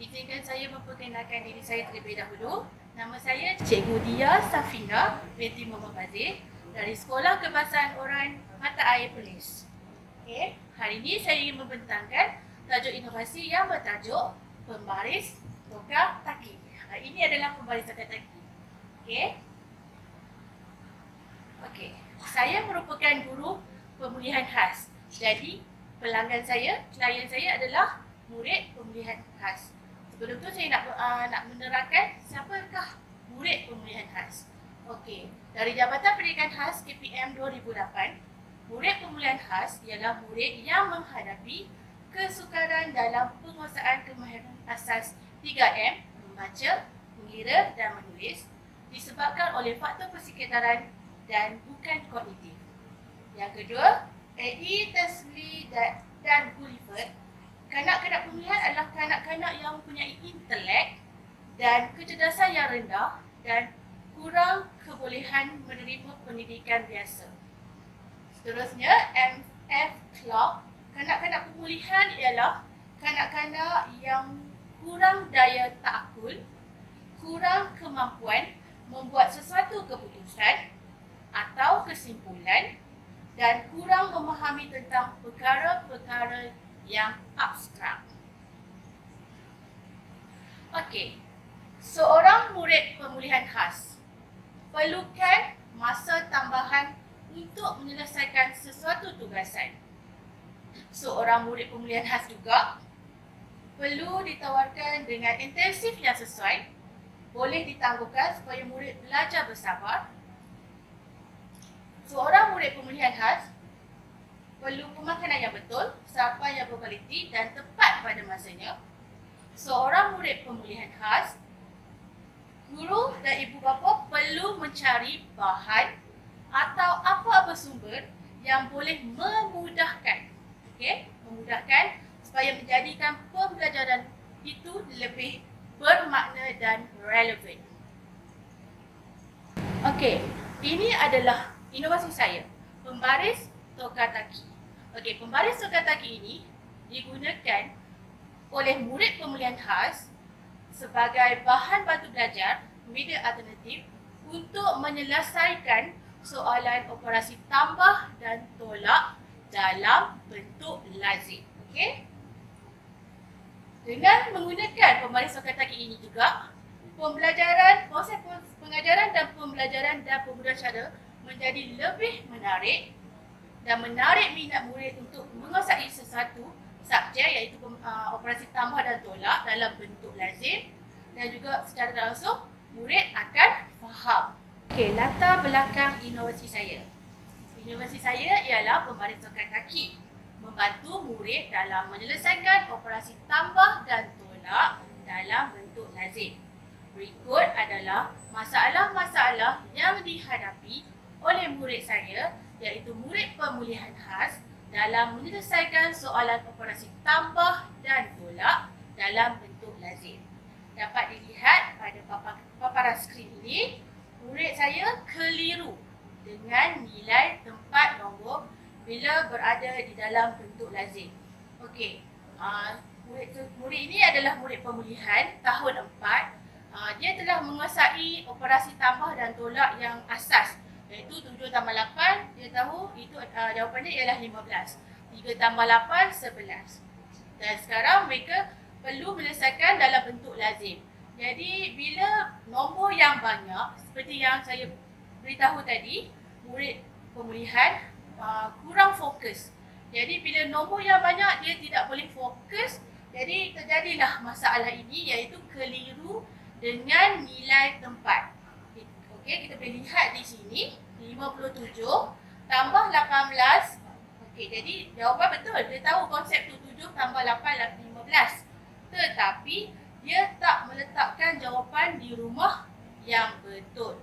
Izinkan saya memperkenalkan diri saya terlebih dahulu. Nama saya Cikgu Dia Safina binti Muhammad Bazir dari Sekolah Kebahasaan Orang Mata Air Perlis. Okay. Hari ini saya ingin membentangkan tajuk inovasi yang bertajuk Pembaris Tokar Taki. Ini adalah pembaris tokar taki. Okey. Saya merupakan guru pemulihan khas. Jadi, pelanggan saya, klien saya adalah murid pemulihan khas. Sebelum tu saya nak menerangkan siapakah murid pemulihan khas. Okey, dari Jabatan Pendidikan Khas KPM 2008, murid pemulihan khas ialah murid yang menghadapi kesukaran dalam penguasaan kemahiran asas 3M, membaca, mengira dan menulis disebabkan oleh faktor persekitaran dan bukan kognitif. Yang kedua, Eddie, Tesli dan Gulliver, kanak-kanak pemulihan adalah kanak-kanak yang mempunyai intelek dan kecerdasan yang rendah dan kurang kebolehan menerima pendidikan biasa. Seterusnya, M.F. Clark, kanak-kanak pemulihan ialah kanak-kanak yang kurang daya ta'akul, kurang kemampuan membuat sesuatu keputusan atau kesimpulan dan kurang memahami tentang perkara-perkara yang abstrak. Okey, seorang murid pemulihan khas perlukan masa tambahan untuk menyelesaikan sesuatu tugasan. Seorang murid pemulihan khas juga perlu ditawarkan dengan intensif yang sesuai, boleh ditangguhkan supaya murid belajar bersabar. Seorang murid pemulihan khas perlu pemakanan yang betul, sarapan yang berkualiti dan tepat pada masanya. Seorang murid pemulihan khas, guru dan ibu bapa perlu mencari bahan atau apa-apa sumber yang boleh memudahkan, memudahkan supaya menjadikan pembelajaran itu lebih bermakna dan relevan. Okey, ini adalah inovasi saya, pembaris tokar taki. Okey, pembaris tokar taki ini digunakan oleh murid pemulihan khas sebagai bahan bantu belajar media alternatif untuk menyelesaikan soalan operasi tambah dan tolak dalam bentuk lazim. Okey? Dengan menggunakan pembaris tokar taki ini juga, pembelajaran, proses pengajaran dan pembelajaran dan pembudahan cara menjadi lebih menarik dan menarik minat murid untuk menguasai sesuatu subjek iaitu operasi tambah dan tolak dalam bentuk lazim dan juga secara langsung murid akan faham. Okey, latar belakang inovasi saya. Inovasi saya ialah pembaris tokar kaki, membantu murid dalam menyelesaikan operasi tambah dan tolak dalam bentuk lazim. Berikut adalah masalah-masalah yang dihadapi oleh murid saya iaitu murid pemulihan khas dalam menyelesaikan soalan operasi tambah dan tolak dalam bentuk lazim. Dapat dilihat pada paparan skrin ini, murid saya keliru dengan nilai tempat nombor bila berada di dalam bentuk lazim. Okey, murid ini adalah murid pemulihan tahun 4. Dia telah menguasai operasi tambah dan tolak yang asas, iaitu 7 tambah 8, dia tahu itu jawapannya ialah 15. 3 tambah 8, 11. Dan sekarang mereka perlu menyelesaikan dalam bentuk lazim. Jadi bila nombor yang banyak, seperti yang saya beritahu tadi, murid pemulihan kurang fokus. Jadi bila nombor yang banyak, dia tidak boleh fokus. Jadi terjadilah masalah ini iaitu keliru dengan nilai tempat. Okey, kita boleh lihat di sini 57 tambah 18. Okey, jadi jawapan betul. Dia tahu konsep tu 7 tambah 8 15. Tetapi dia tak meletakkan jawapan di rumah yang betul.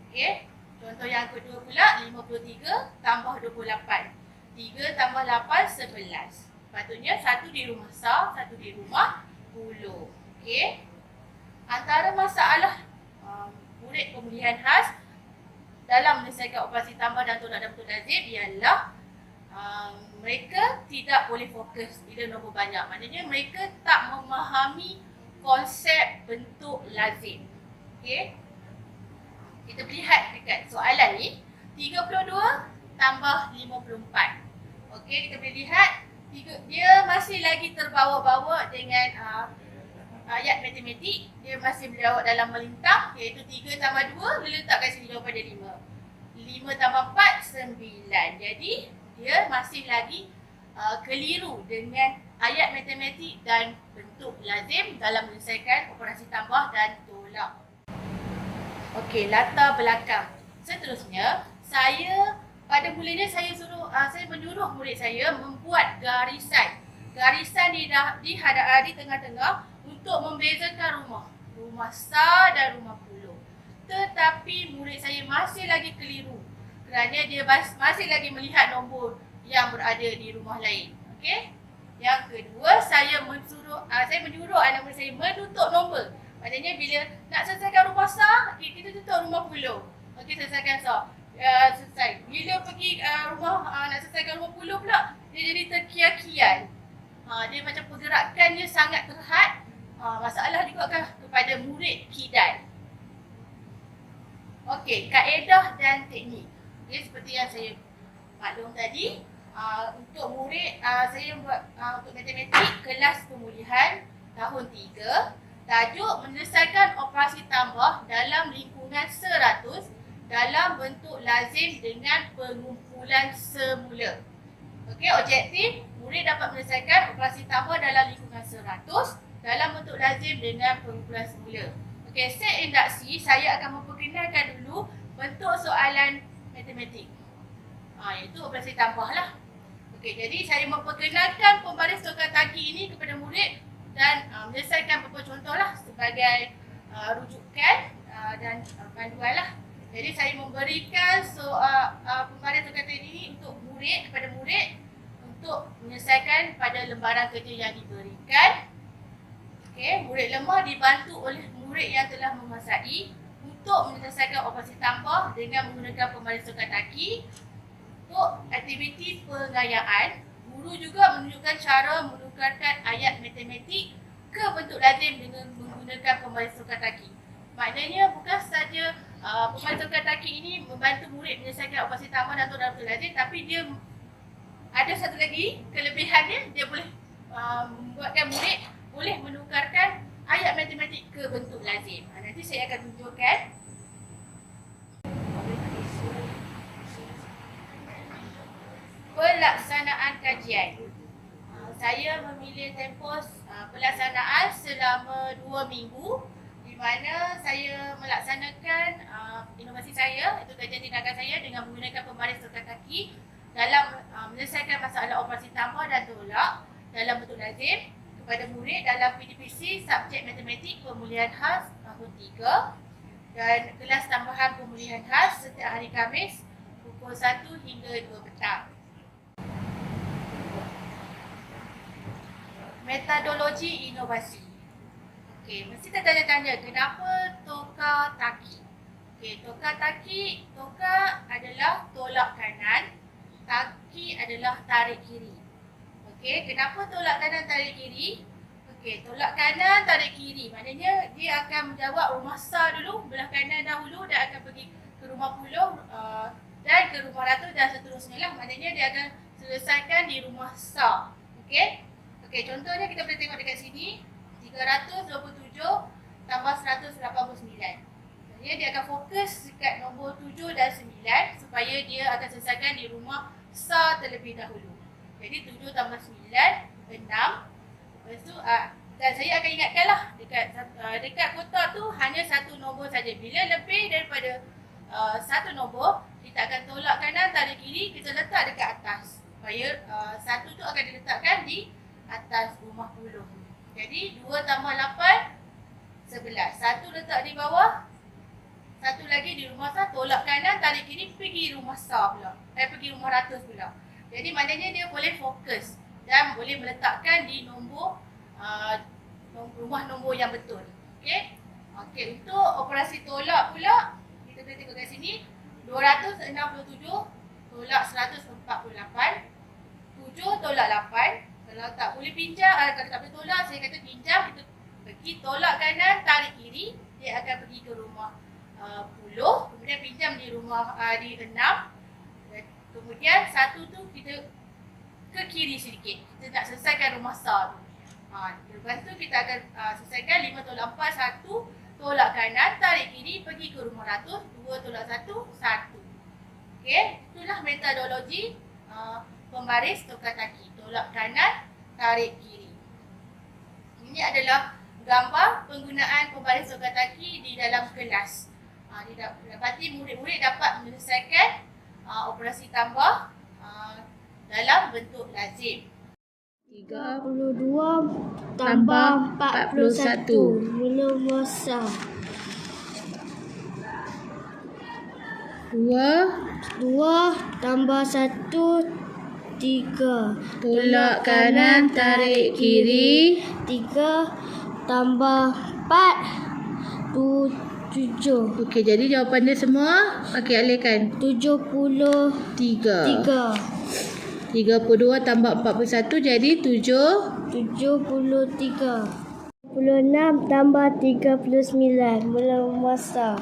Okey. Contoh yang kedua pula 53 tambah 28. 3 tambah 8 11. Patutnya satu di rumah Sa, satu di rumah Hulu. Okey. Antara masalah murid pemulihan khas dalam menyelesaikan operasi tambah dan tolak dalam bentuk lazim ialah mereka tidak boleh fokus bila nombor banyak. Maknanya mereka tak memahami konsep bentuk lazim. Okey. Kita lihat dekat soalan ni, 32 tambah 54. Okey, kita boleh lihat dia masih lagi terbawa-bawa dengan ayat matematik. Dia masih berjawab dalam melintang, iaitu 3 tambah 2, dia letak kat sini jawapan dia 5. 5 tambah 4, 9. Jadi, dia masih lagi keliru dengan ayat matematik dan bentuk lazim dalam menyelesaikan operasi tambah dan tolak. Okey, latar belakang. Seterusnya, pada mulanya saya menyuruh murid saya membuat garisan. Garisan di tengah-tengah untuk membezakan rumah sar dan rumah puluh. Tetapi murid saya masih lagi keliru kerana dia masih lagi melihat nombor yang berada di rumah lain. Okey? Yang kedua, saya menyuruh anak murid saya menutup nombor. Maknanya bila nak selesaikan rumah sar, kita tutup rumah puluh. Okey, selesaikan sar. Selesai. Bila pergi nak selesaikan rumah puluh pula, dia jadi terkial-kial. Dia macam pergerakannya sangat terhad. Masalah juga kan kepada murid kidal. Okey, kaedah dan teknik. Okay, seperti yang saya maklum tadi, untuk murid, saya buat untuk matematik kelas pemulihan tahun 3. Tajuk menyelesaikan operasi tambah dalam lingkungan 100 dalam bentuk lazim dengan pengumpulan semula. Okey, objektif murid dapat menyelesaikan operasi tambah dalam lingkungan 100 dalam bentuk lazim dengan pengumpulan semula. Okey, set induksi, saya akan memperkenalkan dulu bentuk soalan matematik. Iaitu operasi tambah lah. Okey, jadi saya memperkenalkan pembaris tongkat kaki ini kepada murid dan menyelesaikan beberapa contoh lah sebagai rujukan dan panduan lah. Jadi saya memberikan pembaris tongkat kaki ini kepada murid untuk menyelesaikan pada lembaran kerja yang diberikan. Okey, murid lemah dibantu oleh murid yang telah menguasai untuk menyelesaikan operasi tambah dengan menggunakan pembaris tongkat kaki. Untuk aktiviti pengayaan, guru juga menunjukkan cara menukarkan ayat matematik ke bentuk lazim dengan menggunakan pembaris tongkat kaki. Maknanya bukan sahaja pembaris tongkat kaki ini membantu murid menyelesaikan operasi tambah dan dalam bentuk lazim, tapi dia ada satu lagi kelebihannya, dia boleh membuatkan murid boleh menukarkan ayat matematik ke bentuk lazim. Nanti saya akan tunjukkan. Pelaksanaan kajian. Saya memilih tempos pelaksanaan selama 2 minggu, di mana saya melaksanakan inovasi saya, itu kajian tindakan saya dengan menggunakan pembaris tongkat kaki dalam menyelesaikan masalah operasi tambah dan tolak dalam bentuk lazim kepada murid dalam PDPC subjek matematik pemulihan khas tahun 3 dan kelas tambahan pemulihan khas setiap hari Khamis pukul 1 hingga 2 petang. Metodologi inovasi. Okey, mesti tertanya-tanya kenapa tokar taki? Okey, tokar taki, tokar adalah tolak kanan, taki adalah tarik kiri. Okey, kenapa tolak kanan tarik kiri? Okey, tolak kanan tarik kiri. Maknanya dia akan menjawab rumah sar dulu, belah kanan dahulu dan akan pergi ke rumah puluh dan ke rumah ratus dan seterusnya lah. Maknanya dia akan selesaikan di rumah sar. Okey? Okey, contohnya kita boleh tengok dekat sini 327 tambah 189. Maksudnya dia akan fokus dekat nombor 7 dan 9 supaya dia akan selesaikan di rumah sar terlebih dahulu. Jadi 7 tambah 9, 6. Lepas tu, dan saya akan ingatkanlah dekat kotak tu hanya satu nombor saja. Bila lebih daripada satu nombor, kita akan tolak kanan, tarik kiri, kita letak dekat atas. Supaya satu tu akan diletakkan di atas rumah puluh. Jadi 2 tambah 8, 11. Satu letak di bawah, satu lagi di rumah sar, tolak kanan, tarik kiri, pergi rumah sar pula. Pergi rumah ratus pula. Jadi maknanya dia boleh fokus dan boleh meletakkan di nombor rumah nombor yang betul. Okey? Okey, untuk operasi tolak pula, kita boleh tengok kat sini 267 tolak 148, 7 tolak 8. Kalau tak boleh pinjam, kalau tak boleh tolak, saya kata pinjam, kita pergi kaki, tolak kanan, tarik kiri. Dia akan pergi ke rumah 10, kemudian pinjam di rumah di 6. Kemudian 1 tu kita ke kiri sedikit. Kita nak selesaikan rumah star tu. Lepas tu kita akan selesaikan 5 tolak 4, 1. Tolak kanan, tarik kiri, pergi ke rumah ratus. 2 tolak 1, 1. Okey, itulah metodologi pembaris tokataki. Tolak kanan, tarik kiri. Ini adalah gambar penggunaan pembaris tokataki di dalam kelas. Berarti murid-murid dapat menyelesaikan operasi tambah dalam bentuk lazim. 32 tambah 41. Mula masa. 2 tambah 1, 3. Tolak kanan, tarik kiri. 3 tambah 4, 7. Okey, jadi jawapan dia semua okey, alihkan. 73. 32 tambah 41 jadi 73. 26 tambah 39. Mula masa.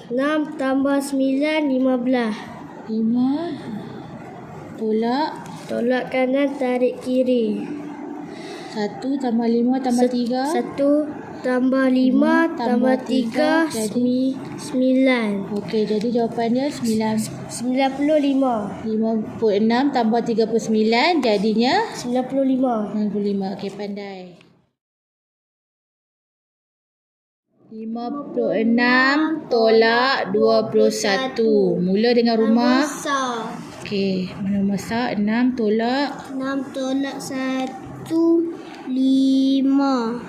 6 tambah 9, 15. 5. Tolak kanan, tarik kiri. 1 tambah 5 tambah 3. 1 tambah 5 tambah 3, jadi 9. okey, jadi jawapan dia 95. 56 tambah 39 jadinya 95. 95. Okey, pandai. 56 tolak 21. Mula dengan rumah. Besar. Okey, mana masak 6 tolak 6 tolak 1, 5.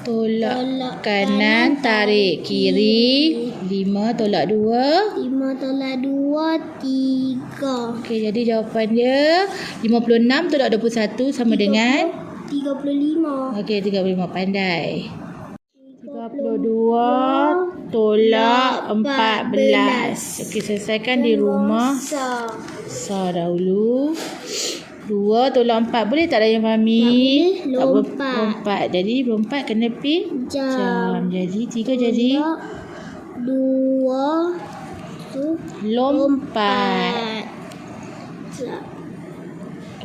tolak kanan, tarik kiri. 5 tolak 2. 5 tolak 2, 3. Okey, jadi jawapan dia 56 tolak 21 sama dengan 35. okey, 35. Pandai. 32 tolak 14. Okey, selesaikan di rumah. Besar dahulu. 2 tolak 4 boleh tak Raya Fahmi? Tak boleh, lompat. Jadi lompat kena pin jam. Jadi 3 jadi 2 lompat.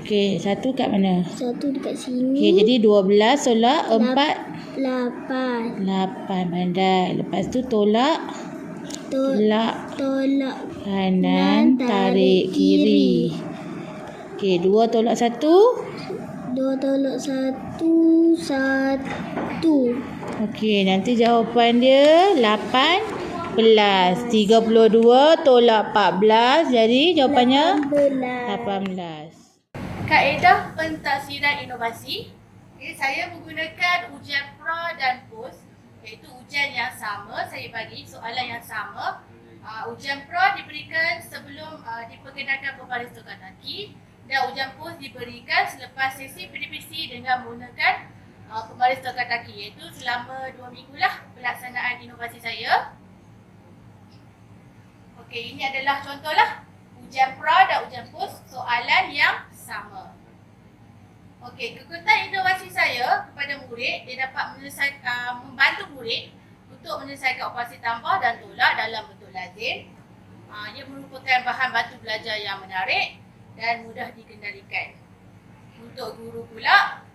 Okey, 1 kat mana? 1 dekat sini. Okey, jadi 12 tolak 4 8. 8. Pandai. Lepas tu tolak Tolak kanan, tarik kiri. Okey, 2 tolak 1. 2 tolak 1, 1. Okey, nanti jawapan dia 18. 32 tolak 14. Jadi jawapannya 18. Kaedah pentafsiran inovasi. Okay, saya menggunakan ujian pra dan pos, iaitu ujian yang sama. Saya bagi soalan yang sama. Ujian pra diberikan sebelum diperkenalkan pembaris tokataki, dan ujian pos diberikan selepas sesi PDPC dengan menggunakan pembaris tokataki, iaitu selama 2 minggu lah pelaksanaan inovasi saya. Okey, ini adalah contohlah ujian pra dan ujian pos, soalan yang sama. Okey, kekuatan inovasi saya kepada murid, dia dapat membantu murid untuk menyelesaikan operasi tambah dan tolak dalam bentuk lazim. Ia merupakan bahan bantu belajar yang menarik dan mudah dikendalikan. Untuk guru pula,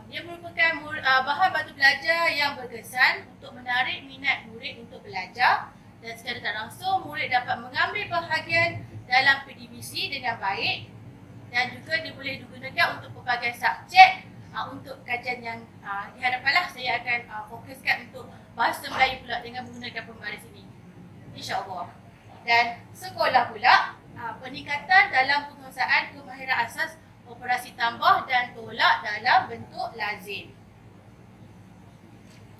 dia merupakan bahan bantu belajar yang berkesan untuk menarik minat murid untuk belajar, dan secara tak langsung murid dapat mengambil bahagian dalam PDPC dengan baik, dan juga dia boleh digunakan untuk pelbagai subjek. Untuk kajian yang di hadapanlah saya akan fokuskan untuk bahasa Melayu pula dengan menggunakan pembaris ini, insya-Allah. Dan sekolah pula, peningkatan dalam penguasaan kemahiran asas operasi tambah dan tolak dalam bentuk lazim.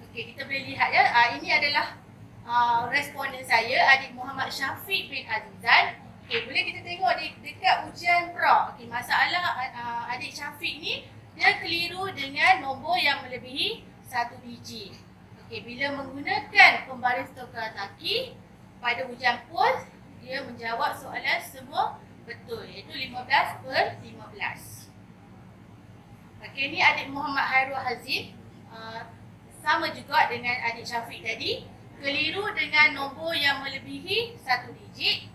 Okey, kita boleh lihat ya, ini adalah responden saya, adik Muhammad Syafiq bin Azizan. Okey, boleh kita tengok dekat ujian pra. Okey, masalah adik Syafiq ni, dia keliru dengan nombor yang melebihi 1 biji. Okey, bila menggunakan pembaris tokataki pada ujian pos, dia menjawab soalan semua betul, iaitu 15/15. Okey, ni adik Muhammad Hairul Hazim. Sama juga dengan adik Syafiq tadi. Keliru dengan nombor yang melebihi 1 digit.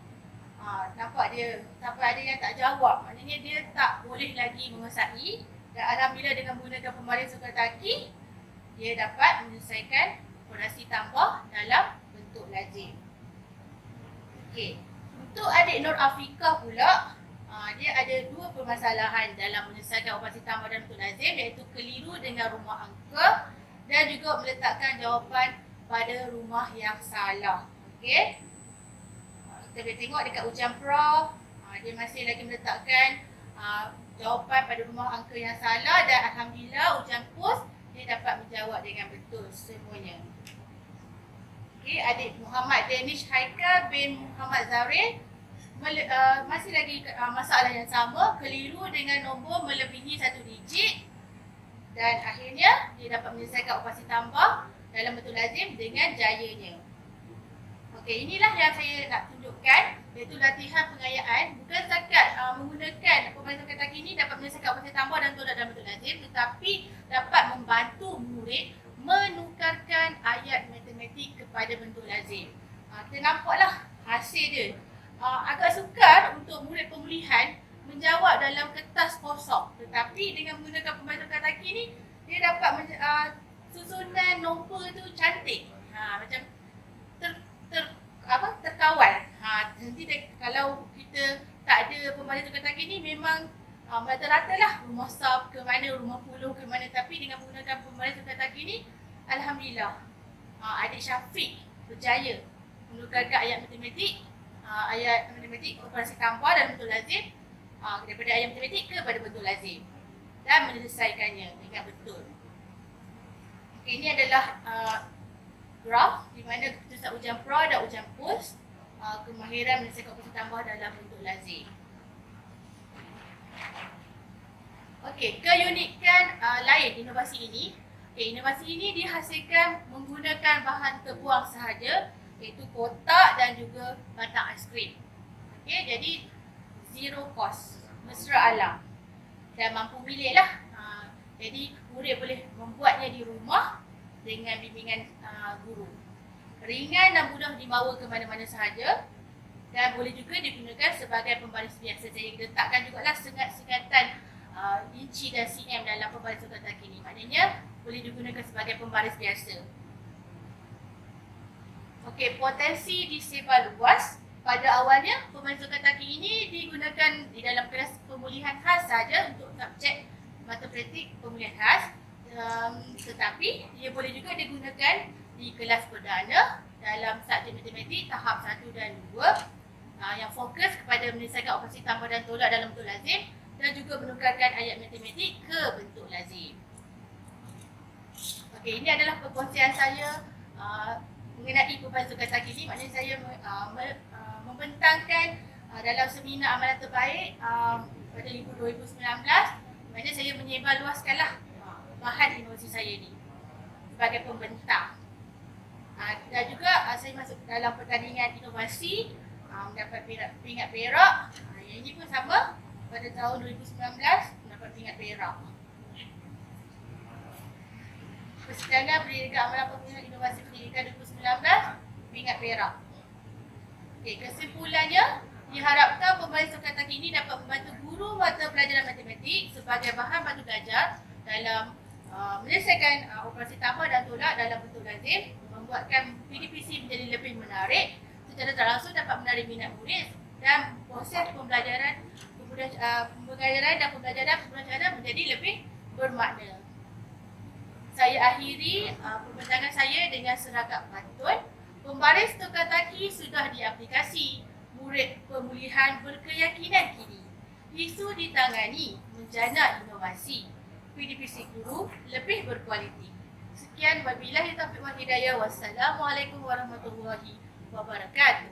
Nampak dia, sampai ada yang tak jawab. Maknanya dia tak boleh lagi mengesai. Dan alhamdulillah dengan menggunakan pembaris sukataki, dia dapat menyelesaikan operasi tambah dalam bentuk lazim. Okey, untuk adik Nur Afiqah pula, dia ada 2 permasalahan dalam menyelesaikan operasi tambah dalam bentuk lazim, iaitu keliru dengan rumah angka dan juga meletakkan jawapan pada rumah yang salah. Okey. Kita boleh tengok dekat ujian pra, dia masih lagi meletakkan jawapan pada rumah angka yang salah, dan alhamdulillah ujian pos dia dapat menjawab dengan betul semuanya. Okey, adik Muhammad Danish Haikal bin Muhammad Zaril masih lagi masalah yang sama, keliru dengan nombor melebihi 1 digit, dan akhirnya dia dapat menyelesaikan operasi tambah dalam bentuk lazim dengan jayanya. Okey, inilah yang saya nak tunjukkan, iaitu latihan pengayaan. Bukan setakat menggunakan pembaris sukataki ini dapat menyelesaikan operasi tambah dan tolak dalam bentuk lazim, tetapi dapat membantu murid menukarkan ayat matematik kepada bentuk lazim. Kita nampaklah hasil dia. Agak sukar untuk murid pemulihan menjawab dalam kertas kosong, tetapi dengan menggunakan pembaris sukataki ni dia dapat susunan nombor tu cantik. Macam terkawal. Nanti kalau kita tak ada pembaris sukataki ni memang rata-rata lah rumah sab ke mana, rumah puluh ke mana, tapi dengan menggunakan pembaris sukataki ni alhamdulillah adik Syafiq berjaya menukarkan ayat matematik operasi tambah dalam bentuk lazim daripada ayat matematik kepada bentuk lazim dan menyelesaikannya dengan betul. Okey, ini adalah graf di mana keputusan ujian pra dan ujian pos kemahiran menyelesaikan operasi tambah dalam bentuk lazim. Okey, keunikan lain inovasi ini. Okey, inovasi ini dihasilkan menggunakan bahan terbuang sahaja, iaitu kotak dan juga batang aiskrim. Okey, jadi zero cost, mesra alam dan mampu milik lah. Jadi murid boleh membuatnya di rumah dengan bimbingan guru. Ringan dan mudah dibawa ke mana-mana sahaja dan boleh juga digunakan sebagai pembaris biasa. Saya letakkan jugalah sengat-sengatan inci dan cm dalam pembaris sukataki ini. Maknanya boleh digunakan sebagai pembaris biasa. Okey, potensi disebar luas. Pada awalnya, pembaris sukataki ini digunakan di dalam kelas pemulihan khas saja untuk subjek mata praktik pemulihan khas. Tetapi ia boleh juga digunakan di kelas perdana dalam subjek matematik tahap 1 dan 2 yang fokus kepada menyelesaikan operasi tambah dan tolak dalam bentuk lazim dan juga menukarkan ayat matematik ke bentuk lazim. Okey, ini adalah perkongsian saya mengenai pembaris sukataki ini. Maknanya saya membentangkan dalam seminar amalan terbaik pada 2019. Maknanya saya menyebarluaskanlah bahan inovasi saya ni sebagai pembentang. Dan juga saya masuk dalam pertandingan inovasi, mendapat peringkat perak. Yang ini pun sama, pada tahun 2019 mendapat peringkat perak. Persidangan Pendidikan Amalan Pembinaan Inovasi Pendidikan 2019, peringkat perak. Okey, kesimpulannya, diharapkan pembaris sukataki ini dapat membantu guru mata pelajaran matematik sebagai bahan bantu belajar dalam menyelesaikan operasi tambah dan tolak dalam bentuk lazim, membuatkan PDPC menjadi lebih menarik, secara tak langsung dapat menarik minat murid dan proses pembelajaran dan pembelajaran menjadi lebih bermakna. Saya akhiri pembincangan saya dengan seragam pantun. Pembaris sukataki sudah diaplikasi. Murid pemulihan berkeyakinan kini. Isu ditangani, menjana inovasi. PDPC guru lebih berkualiti. Sekian, wabillahi taufiq wal hidayah. Wassalamualaikum warahmatullahi wabarakatuh.